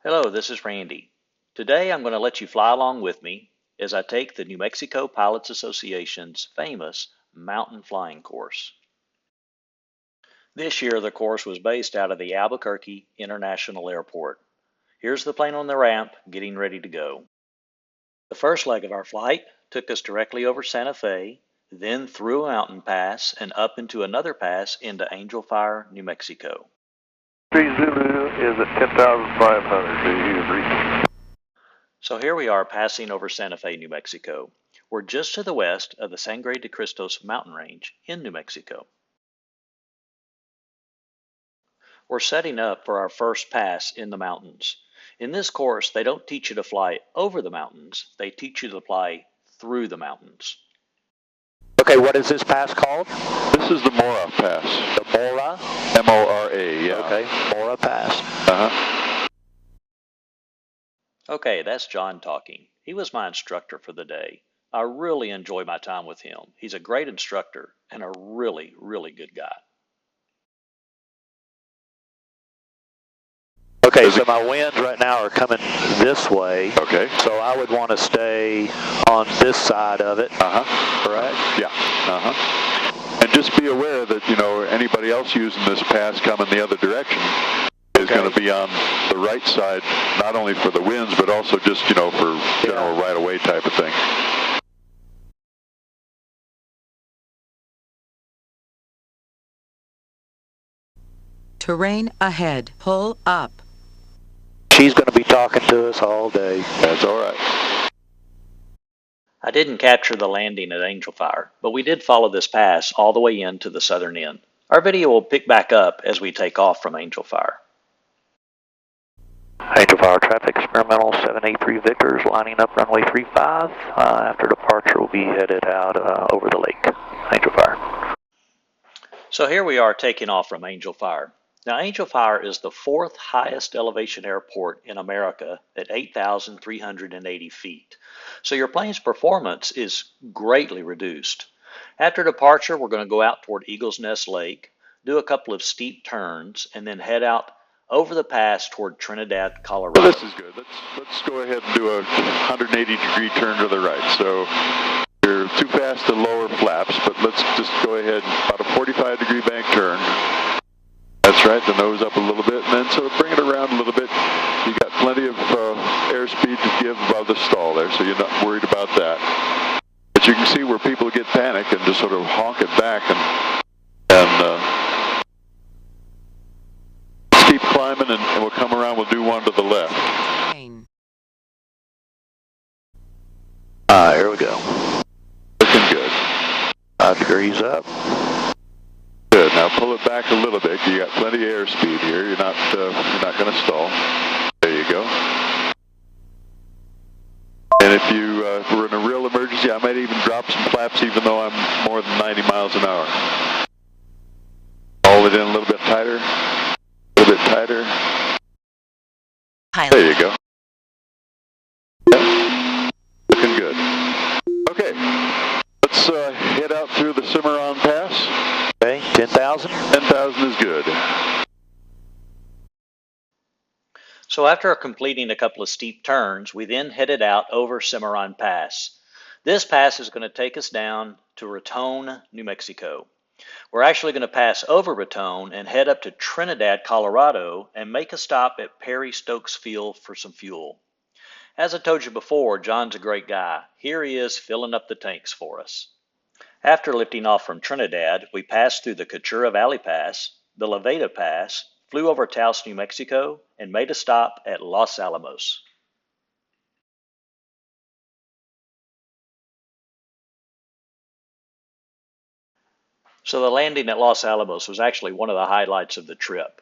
Hello, this is Randy. Today I'm going to let you fly along with me as I take the New Mexico Pilots Association's famous mountain flying course. This year the course was based out of the Albuquerque International Airport. Here's the plane on the ramp getting ready to go. The first leg of our flight took us directly over Santa Fe, then through a mountain pass and up into another pass into Angel Fire, New Mexico. 3 Zulu is at 10,500. Do you agree? So here we are passing over Santa Fe, New Mexico. We're just to the west of the Sangre de Cristos mountain range in New Mexico. We're setting up for our first pass in the mountains. In this course, they don't teach you to fly over the mountains, they teach you to fly through the mountains. Okay, what is this pass called? This is the MORA pass. The MORA? M-O-R-A, yeah. Okay, MORA pass. Uh-huh. Okay, that's John talking. He was my instructor for the day. I really enjoy my time with him. He's a great instructor and a really, really good guy. Okay, so my winds right now are coming this way. Okay. So I would want to stay on this side of it. Uh-huh. Correct? Yeah. Uh-huh. And just be aware that, anybody else using this pass coming the other direction is going to be on the right side, not only for the winds, but also just, for general right-of-way type of thing. Terrain ahead. Pull up. She's going to be talking to us all day. That's all right. I didn't capture the landing at Angel Fire, but we did follow this pass all the way in to the southern end. Our video will pick back up as we take off from Angel Fire. Angel Fire traffic, experimental 783 Victors, lining up runway 35. After departure, we'll be headed out over the lake. Angel Fire. So here we are taking off from Angel Fire. Now, Angel Fire is the fourth highest elevation airport in America at 8,380 feet. So your plane's performance is greatly reduced. After departure, we're going to go out toward Eagles Nest Lake, do a couple of steep turns, and then head out over the pass toward Trinidad, Colorado. Well, this is good. Let's go ahead and do a 180-degree turn to the right. So you're too fast to lower flaps, but let's just go ahead and about a 45-degree bank turn. That's right, the nose up a little bit, and then sort of bring it around a little bit. You got plenty of airspeed to give above the stall there, so you're not worried about that. But you can see where people get panic and just sort of honk it back and let's keep climbing, and we'll come around. We'll do one to the left. Here we go. Looking good. 5 degrees up. Good. Now pull it back a little bit. You got plenty of airspeed here. You're not going to stall. There you go. And if you were in a real emergency, I might even drop some flaps, even though I'm more than 90 miles an hour. Hold it in a little bit tighter. A little bit tighter. There you go. Yeah. Looking good. Okay. Let's head out through the Cimarron Pass. Okay, 10,000? 10,000 is good. So after completing a couple of steep turns, we then headed out over Cimarron Pass. This pass is going to take us down to Raton, New Mexico. We're actually going to pass over Raton and head up to Trinidad, Colorado, and make a stop at Perry Stokes Field for some fuel. As I told you before, John's a great guy. Here he is filling up the tanks for us. After lifting off from Trinidad, we passed through the Cachura Valley Pass, the La Veta Pass, flew over Taos, New Mexico, and made a stop at Los Alamos. So the landing at Los Alamos was actually one of the highlights of the trip.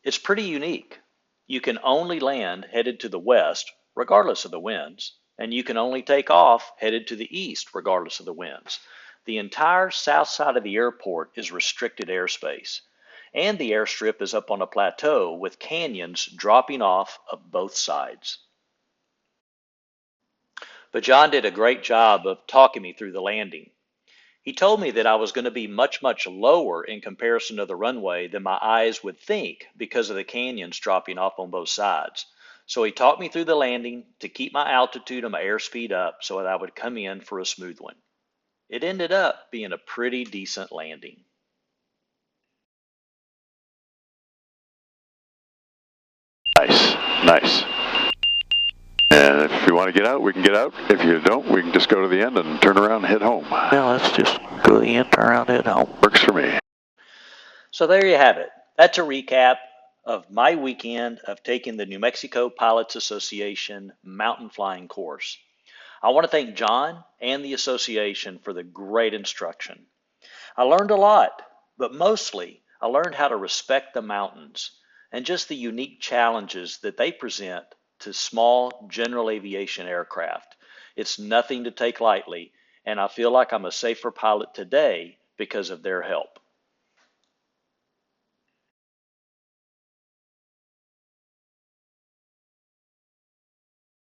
It's pretty unique. You can only land headed to the west, regardless of the winds, and you can only take off headed to the east, regardless of the winds. The entire south side of the airport is restricted airspace, and the airstrip is up on a plateau with canyons dropping off of both sides. But John did a great job of talking me through the landing. He told me that I was going to be much, much lower in comparison to the runway than my eyes would think because of the canyons dropping off on both sides. So he taught me through the landing to keep my altitude and my airspeed up so that I would come in for a smooth one. It ended up being a pretty decent landing. Nice, nice. And if you want to get out, we can get out. If you don't, we can just go to the end and turn around and head home. Now let's just go to the end, turn around, head home. Works for me. So there you have it. That's a recap of my weekend of taking the New Mexico Pilots Association mountain flying course. I want to thank John and the association for the great instruction. I learned a lot, but mostly I learned how to respect the mountains and just the unique challenges that they present to small general aviation aircraft. It's nothing to take lightly, and I feel like I'm a safer pilot today because of their help.